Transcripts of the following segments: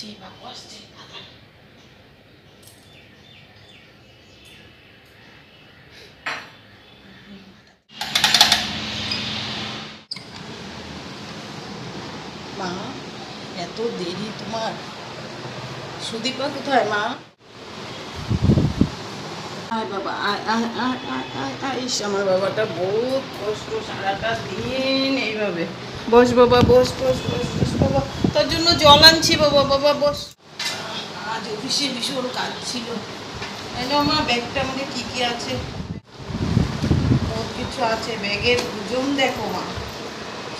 আসছে বাবু আসছে। মা এত দেরি তোমার? সুদীপা কোথায় মা? আয় বাবা আয় আয় আয় আয় আয় আয়। ইস আমার বাবাটা বহুত কষ্ট, সারাটা দিন এইভাবে। বস বাবা বস বস বস বস বাবা, তোর জন্য জল আনছি বাবা। বাবা বস। আজ অফিসে ভীষণ কাজ ছিল। এলো মা ব্যাগটা আমাদের কি কি আছে, বহুত কিছু আছে ব্যাগের। ওজন দেখো মা,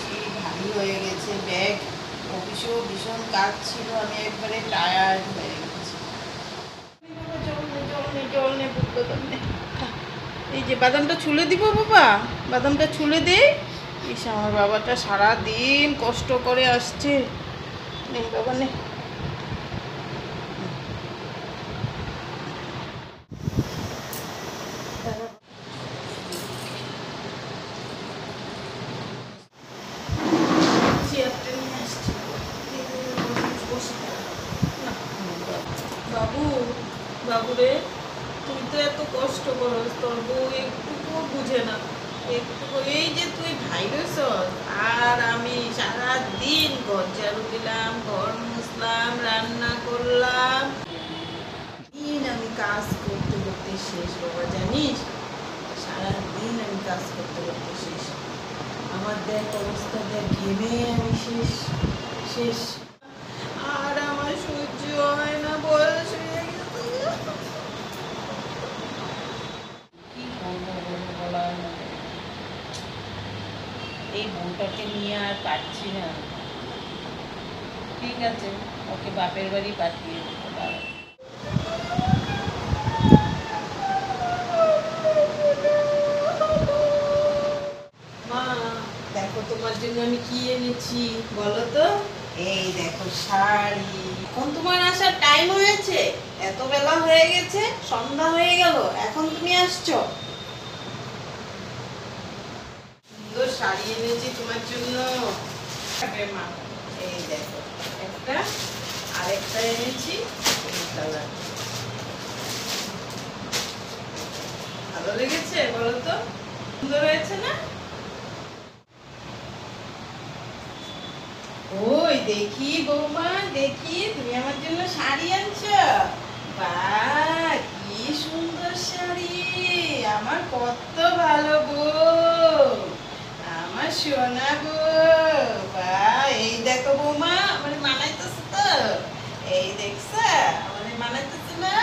সেই ভারী হয়ে গেছে ব্যাগ। অফিসেও ভীষণ কাজ ছিল, আমি একবারে টায়ার্ড হয়ে গেছি। জল নে বাদাম নে। এই যে বাদামটা ছুলে দিব বাবা, বাদামটা ছুলে দে। ইস আমার বাবাটা সারা দিন কষ্ট করে আসছে। নেই বাবা নে। বাবু বাবু রে, তুই তো এত কষ্ট করস, তোর বউ একটুকুও বুঝে না। একটু এই যে তুই ভাইরাস, আর আমি সারা দিন ঘর ঝাড়ু দিলাম, ঘর মুছলাম, রান্না করলাম। দিন আমি কাজ করতে করতে শেষ বাবা, জানিস? সারা দিন আমি কাজ করতে করতে শেষ। আমার দেখ অবস্থা, দেখ ঘেমে আমি শেষ শেষ। আর আমার সহ্য হয় না, বয়স হয়ে গেছে। কি করবো বলা, এই বউটাকে নিয়ে আর পারছি না। ঠিক আছে, ওকে বাপের বাড়ি পাঠিয়ে দেবো। মা দেখো তোমার জন্য আমি কি এনেছি বলো তো। এই দেখো শাড়ি। এখন তোমার আসার টাইম হয়েছে, এত বেলা হয়ে গেছে, সন্ধ্যা হয়ে গেল, এখন তুমি আসছো। সুন্দর শাড়ি এনেছি তোমার জন্য। মা এই দেখো একটা, আরেকটা এনেছি এই কালার। ভালো লেগেছে বলো তো, সুন্দর হয়েছে না? ওই দেখি বৌমা, দেখি তুমি আমার জন্য শাড়ি আনছো। বাহ কি সুন্দর শাড়ি, আমার কত ভালো বউ, আমার সোনা বউ। বাহ এই দেখো বৌমা, আমার মানাইতেছে তো? এই দেখছো আমাদের মানাইতেছে না?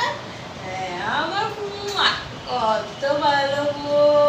হ্যাঁ আমার কত ভালো বউ।